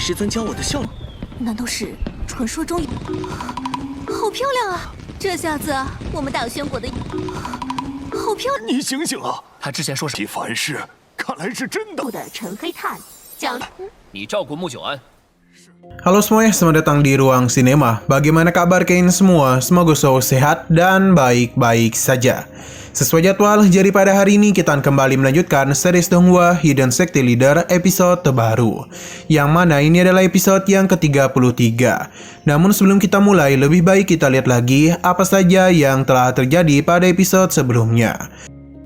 师尊教我的笑容，难道是传说中？好漂亮啊！这下子我们大宣国的好漂亮。你醒醒啊！他之前说什么？凡事看来是真的。的陈黑炭讲，你照顾穆九安。 Halo semuanya, selamat datang di Ruang Sinema. Bagaimana kabar kalian semua? Semoga selalu sehat dan baik-baik saja. Sesuai jadwal, jadi pada hari ini kita akan kembali melanjutkan series Donghua Hidden Secret Leader episode terbaru. Yang mana ini adalah episode yang ke-33. Namun sebelum kita mulai, lebih baik kita lihat lagi apa saja yang telah terjadi pada episode sebelumnya.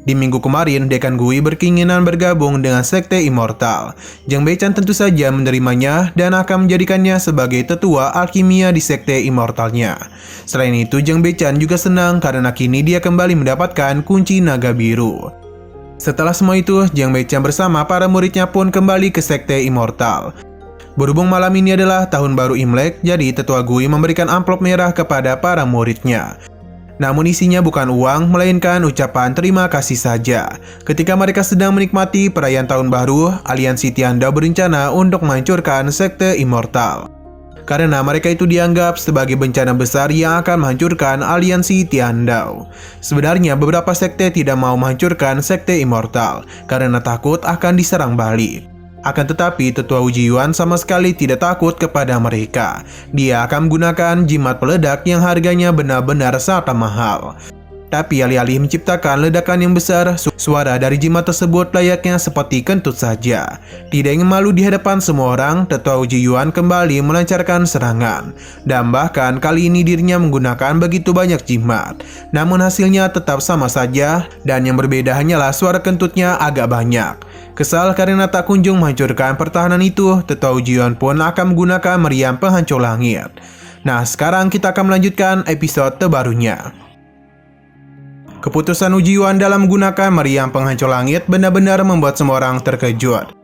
Di minggu kemarin, Dekan Gui berkeinginan bergabung dengan Sekte Immortal. Jiang Beichan tentu saja menerimanya dan akan menjadikannya sebagai tetua alkimia di Sekte Immortalnya. Selain itu, Jiang Beichan juga senang karena kini dia kembali mendapatkan kunci naga biru. Setelah semua itu, Jiang Beichan bersama para muridnya pun kembali ke Sekte Immortal. Berhubung malam ini adalah tahun baru Imlek, jadi tetua Gui memberikan amplop merah kepada para muridnya. Namun isinya bukan uang, melainkan ucapan terima kasih saja. Ketika mereka sedang menikmati perayaan tahun baru, aliansi Tiandao berencana untuk menghancurkan Sekte Immortal. Karena mereka itu dianggap sebagai bencana besar yang akan menghancurkan aliansi Tiandao. Sebenarnya beberapa sekte tidak mau menghancurkan Sekte Immortal, karena takut akan diserang balik. Akan tetapi, Tetua Uji Yuan sama sekali tidak takut kepada mereka. Dia akan menggunakan jimat peledak yang harganya benar-benar sangat mahal. Tapi alih-alih menciptakan ledakan yang besar, suara dari jimat tersebut layaknya seperti kentut saja. Tidak ingin malu di hadapan semua orang, Tetua Uji Yuan kembali melancarkan serangan. Dan bahkan kali ini dirinya menggunakan begitu banyak jimat. Namun hasilnya tetap sama saja, dan yang berbeda hanyalah suara kentutnya agak banyak. Kesal karena tak kunjung menghancurkan pertahanan itu, Tetua Uji Yuan pun akan menggunakan meriam penghancur langit. Nah, sekarang kita akan melanjutkan episode terbarunya. Keputusan Uji Yuan dalam menggunakan meriam penghancur langit benar-benar membuat semua orang terkejut.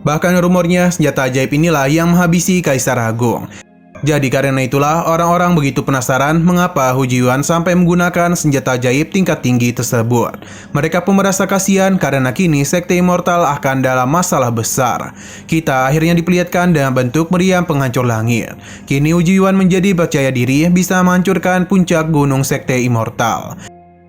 Bahkan rumornya senjata ajaib inilah yang menghabisi Kaisar Agung. Jadi karena itulah orang-orang begitu penasaran mengapa Uji Yuan sampai menggunakan senjata ajaib tingkat tinggi tersebut. Mereka pun merasa kasihan karena kini Sekte Immortal akan dalam masalah besar. Kita akhirnya diperlihatkan dengan bentuk meriam penghancur langit. Kini Uji Yuan menjadi percaya diri bisa menghancurkan puncak gunung Sekte Immortal.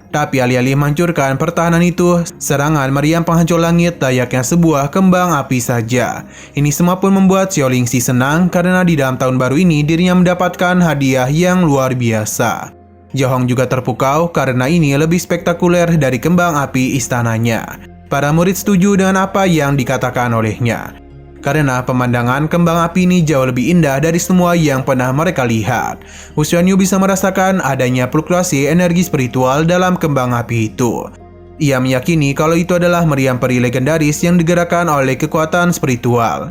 Tapi alih-alih menghancurkan pertahanan itu, serangan meriam penghancur langit layaknya sebuah kembang api saja. Ini semua pun membuat Xiaolingxi senang karena di dalam tahun baru ini dirinya mendapatkan hadiah yang luar biasa. Zhao Hong juga terpukau karena ini lebih spektakuler dari kembang api istananya. Para murid setuju dengan apa yang dikatakan olehnya. Karena pemandangan kembang api ini jauh lebih indah dari semua yang pernah mereka lihat. Wu Xuanyu bisa merasakan adanya fluktuasi energi spiritual dalam kembang api itu. Ia meyakini kalau itu adalah meriam peri legendaris yang digerakkan oleh kekuatan spiritual.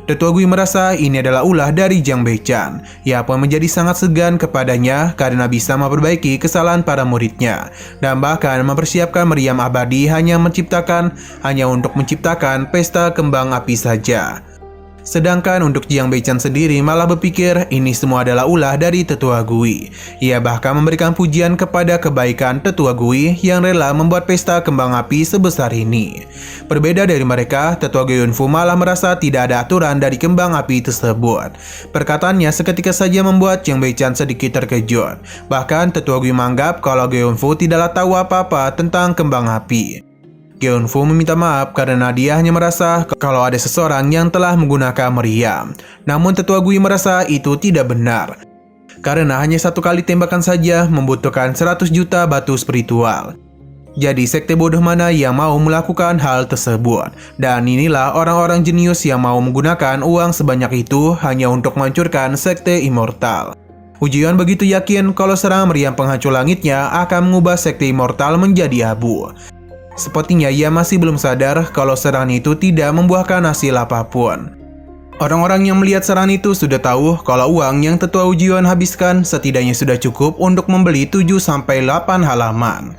Tetua Gui merasa ini adalah ulah dari Jiang Beichan. Ia pun menjadi sangat segan kepadanya karena bisa memperbaiki kesalahan para muridnya. Dan bahkan mempersiapkan meriam abadi hanya untuk menciptakan pesta kembang api saja. Sedangkan untuk Jiang Beichan sendiri malah berpikir ini semua adalah ulah dari Tetua Gui. Ia bahkan memberikan pujian kepada kebaikan Tetua Gui yang rela membuat pesta kembang api sebesar ini. Berbeda dari mereka, Tetua Gui Yunfu malah merasa tidak ada aturan dari kembang api tersebut. Perkataannya seketika saja membuat Jiang Beichan sedikit terkejut. Bahkan Tetua Gui menganggap kalau Gui Yunfu tidaklah tahu apa-apa tentang kembang api. Gui Yunfu meminta maaf karena dia hanya merasa kalau ada seseorang yang telah menggunakan meriam. Namun Tetua Gui merasa itu tidak benar. Karena hanya satu kali tembakan saja membutuhkan 100 juta batu spiritual. Jadi sekte bodoh mana yang mau melakukan hal tersebut? Dan inilah orang-orang jenius yang mau menggunakan uang sebanyak itu hanya untuk menghancurkan Sekte Immortal. Uji Yuan begitu yakin kalau serangan meriam penghancur langitnya akan mengubah Sekte Immortal menjadi abu. Sepertinya ia masih belum sadar kalau serangan itu tidak membuahkan hasil apapun. Orang-orang yang melihat serangan itu sudah tahu kalau uang yang Tetua Uji Yuan habiskan setidaknya sudah cukup untuk membeli 7-8 halaman.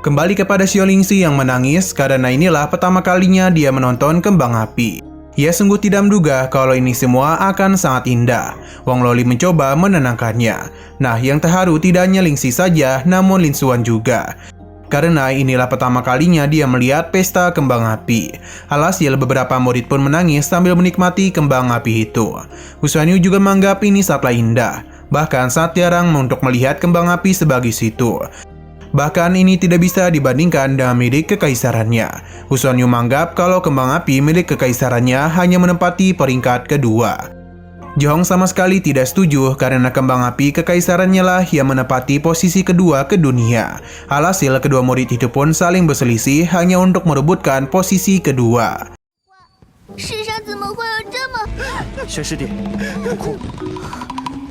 Kembali kepada Xiaolingxi yang menangis karena inilah pertama kalinya dia menonton kembang api. Ia sungguh tidak menduga kalau ini semua akan sangat indah. Wang Loli mencoba menenangkannya. Nah, yang terharu tidak hanya Lingxi saja, namun Lin Xuan juga. Karena inilah pertama kalinya dia melihat pesta kembang api. Alhasil beberapa murid pun menangis sambil menikmati kembang api itu. Hu Xuanyu juga menganggap ini sangatlah indah. Bahkan sangat jarang untuk melihat kembang api sebagai situ. Bahkan ini tidak bisa dibandingkan dengan milik kekaisarannya. Hu Xuanyu menganggap kalau kembang api milik kekaisarannya hanya menempati peringkat kedua. Johong sama sekali tidak setuju karena kembang api kekaisarannya lah yang menempati posisi kedua ke dunia. Alhasil kedua murid itu pun saling berselisih hanya untuk merebutkan posisi kedua. 世上怎么会有这么玄师弟，不哭。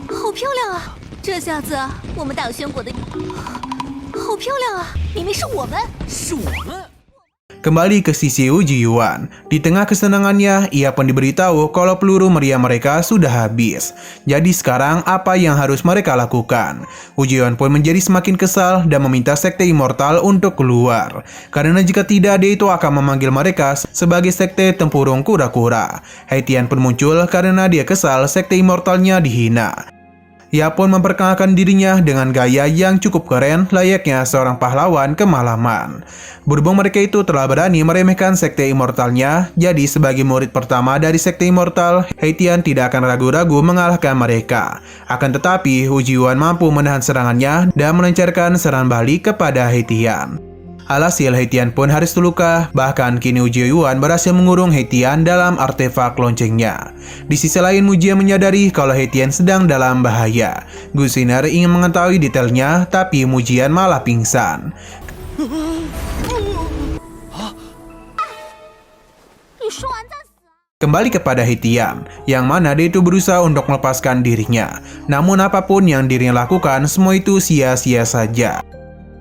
好漂亮啊！这下子我们大宣国的好漂亮啊！明明是我们，是我们。 Kembali ke sisi Wu Jiyuan. Di tengah kesenangannya, ia pun diberitahu kalau peluru meriam mereka sudah habis. Jadi sekarang apa yang harus mereka lakukan? Wu Jiyuan pun menjadi semakin kesal dan meminta sekte immortal untuk keluar. Karena jika tidak, dia itu akan memanggil mereka sebagai sekte tempurung kura-kura. Haitian pun muncul karena dia kesal sekte immortalnya dihina. Ia pun memperkenalkan dirinya dengan gaya yang cukup keren layaknya seorang pahlawan kemalaman. Berhubung mereka itu telah berani meremehkan sekte immortalnya, jadi sebagai murid pertama dari sekte immortal, Haitian tidak akan ragu-ragu mengalahkan mereka. Akan tetapi, Hu Jiyuan mampu menahan serangannya dan melancarkan serangan balik kepada Haitian. Alhasil Haitian pun harus terluka, bahkan kini Wu Jiyuan berhasil mengurung Haitian dalam artefak loncengnya. Di sisi lain, Mujia menyadari kalau Haitian sedang dalam bahaya. Gu Xiner ingin mengetahui detailnya, tapi Mujian malah pingsan. Kembali kepada Haitian, yang mana dia itu berusaha untuk melepaskan dirinya. Namun apapun yang dirinya lakukan, semua itu sia-sia saja.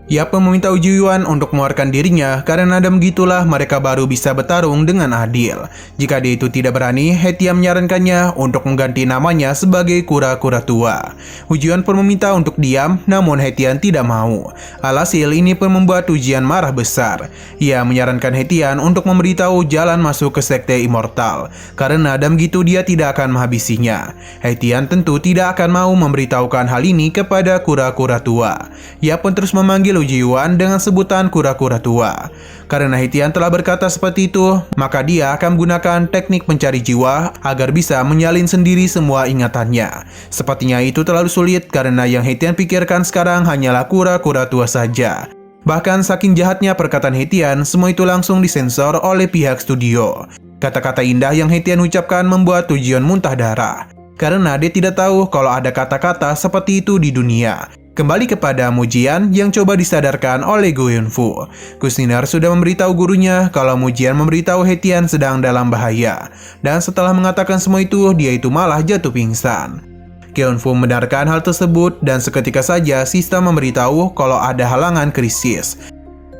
Ia pun meminta Wu Jiyuan untuk mengeluarkan dirinya karena dengan begitulah mereka baru bisa bertarung dengan adil. Jika dia itu tidak berani, Haitian menyarankannya untuk mengganti namanya sebagai kura-kura tua. Wu Jiyuan pun meminta untuk diam, namun Haitian tidak mau. Alhasil ini pun membuat Wu Jiyuan marah besar. Ia menyarankan Haitian untuk memberitahu jalan masuk ke sekte immortal, karena dengan begitu dia tidak akan menghabisinya. Haitian tentu tidak akan mau memberitahukan hal ini kepada kura-kura tua. Ia pun terus memanggil Wu Jiyuan dengan sebutan kura-kura tua. Karena Haitian telah berkata seperti itu, maka dia akan menggunakan teknik pencari jiwa agar bisa menyalin sendiri semua ingatannya. Sepertinya itu terlalu sulit karena yang Haitian pikirkan sekarang hanyalah kura-kura tua saja. Bahkan saking jahatnya perkataan Haitian, semua itu langsung disensor oleh pihak studio. Kata-kata indah yang Haitian ucapkan membuat Wu Jiyuan muntah darah. Karena dia tidak tahu kalau ada kata-kata seperti itu di dunia. Kembali kepada Mujian yang coba disadarkan oleh Gu Yunfu. Gu Xiner sudah memberitahu gurunya kalau Mujian memberitahu Haitian sedang dalam bahaya. Dan setelah mengatakan semua itu, dia itu malah jatuh pingsan. Gu Yunfu mendengarkan hal tersebut dan seketika saja sistem memberitahu kalau ada halangan krisis.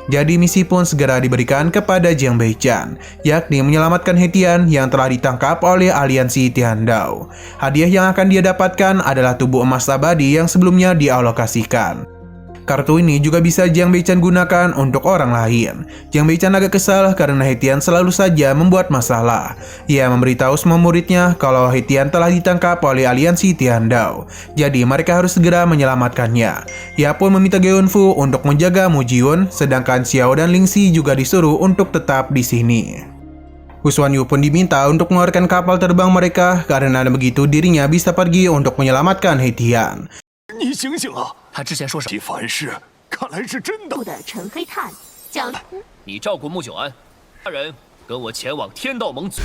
Jadi misi pun segera diberikan kepada Jiang Beichan, yakni menyelamatkan Haitian yang telah ditangkap oleh aliansi Tiandao. Hadiah yang akan dia dapatkan adalah tubuh emas abadi yang sebelumnya dialokasikan. Kartu ini juga bisa Jiang Beichan gunakan untuk orang lain. Jiang Beichan agak kesal karena Haitian selalu saja membuat masalah. Ia memberitahu semua muridnya kalau Haitian telah ditangkap oleh aliansi Tiandao. Jadi mereka harus segera menyelamatkannya. Ia pun meminta Gu Yunfu untuk menjaga Mu Jiyun, sedangkan Xiao dan Lingxi juga disuruh untuk tetap di sini. Hu Xuanyu pun diminta untuk mengeluarkan kapal terbang mereka karena begitu dirinya bisa pergi untuk menyelamatkan Haitian. 你醒醒啊！ 他之前说什么？ 其凡事看来是真的。 的陈黑炭将你照顾穆九安，他人跟我前往天道盟组。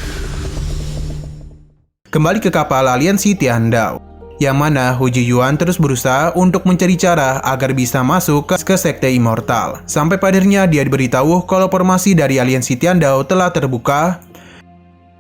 Kembali ke kapal aliansi Tiandao, yang mana Hu Jiyuan terus berusaha untuk mencari cara agar bisa masuk ke sekte immortal. Sampai pada akhirnya dia diberitahu kalau formasi dari aliansi Tiandao telah terbuka.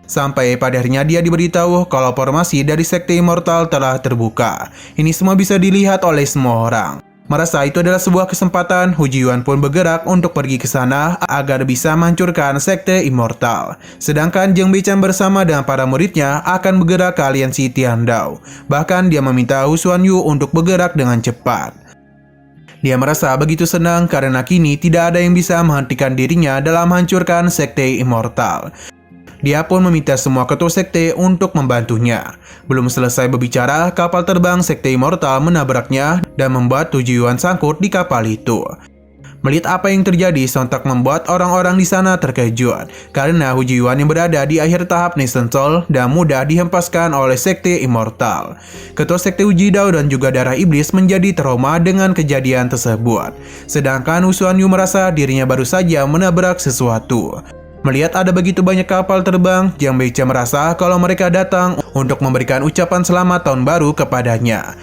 Sampai pada akhirnya dia diberitahu kalau formasi dari sekte immortal telah terbuka. Ini semua bisa dilihat oleh semua orang. Merasa itu adalah sebuah kesempatan, Hu Jiyuan pun bergerak untuk pergi ke sana agar bisa menghancurkan sekte immortal. Sedangkan Jiang Beichan bersama dengan para muridnya akan bergerak ke aliansi Tiandao. Bahkan dia meminta Hu Xuanyu untuk bergerak dengan cepat. Dia merasa begitu senang karena kini tidak ada yang bisa menghentikan dirinya dalam menghancurkan sekte immortal. Dia pun meminta semua ketua sekte untuk membantunya. Belum selesai berbicara, kapal terbang sekte Immortal menabraknya dan membuat Hu Jiyuan sangkut di kapal itu. Melihat apa yang terjadi sontak membuat orang-orang di sana terkejut karena Hu Jiyuan yang berada di akhir tahap Nation Soul dan mudah dihempaskan oleh sekte Immortal. Ketua sekte Uji Dao dan juga darah iblis menjadi trauma dengan kejadian tersebut. Sedangkan Hu Xuanyu merasa dirinya baru saja menabrak sesuatu. Melihat ada begitu banyak kapal terbang, Jiang Beichen merasa kalau mereka datang untuk memberikan ucapan selamat tahun baru kepadanya.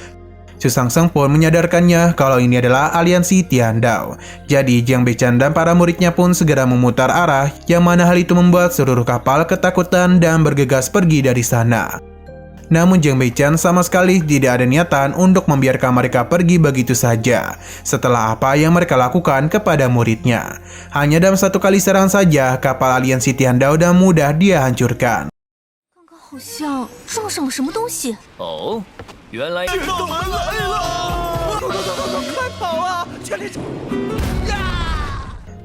Su Shangsheng pun menyadarkannya kalau ini adalah aliansi Tiandao. Jadi Jiang Beichen dan para muridnya pun segera memutar arah, yang mana hal itu membuat seluruh kapal ketakutan dan bergegas pergi dari sana. Namun Jiang Beichen sama sekali tidak ada niatan untuk membiarkan mereka pergi begitu saja setelah apa yang mereka lakukan kepada muridnya. Hanya dalam satu kali serangan saja kapal aliansi Tiandao dan mudah dia hancurkan. 好像撞上了什么东西。哦，原来决斗门来了！快跑啊！全力！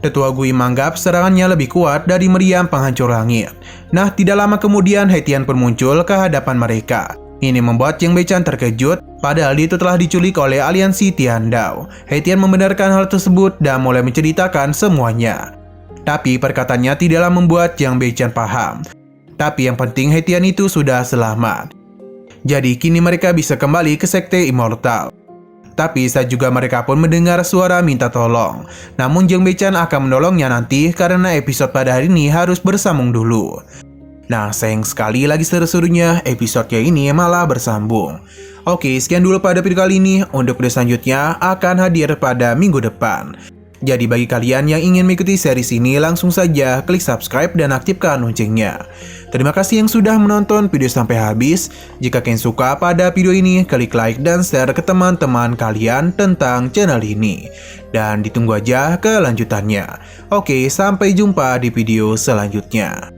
Tetua Gui menganggap serangannya lebih kuat dari meriam penghancur langit. Nah, tidak lama kemudian He-Tian pun muncul ke hadapan mereka. Ini membuat Jiang Beichen terkejut, padahal itu telah diculik oleh aliansi Tiandao. He-Tian membenarkan hal tersebut dan mulai menceritakan semuanya. Tapi perkataannya tidaklah membuat Jiang Beichen paham. Tapi yang penting He-Tian itu sudah selamat. Jadi kini mereka bisa kembali ke sekte Immortal. Tapi saat juga mereka pun mendengar suara minta tolong. Namun Jiang Beichen akan menolongnya nanti karena episode pada hari ini harus bersambung dulu. Nah, sayang sekali lagi seru-serunya episodenya ini malah bersambung. Oke, sekian dulu pada video kali ini. Untuk video selanjutnya akan hadir pada minggu depan. Jadi bagi kalian yang ingin mengikuti series ini, langsung saja klik subscribe dan aktifkan loncengnya. Terima kasih yang sudah menonton video sampai habis. Jika kalian suka pada video ini, klik like dan share ke teman-teman kalian tentang channel ini. Dan ditunggu aja kelanjutannya. Oke, sampai jumpa di video selanjutnya.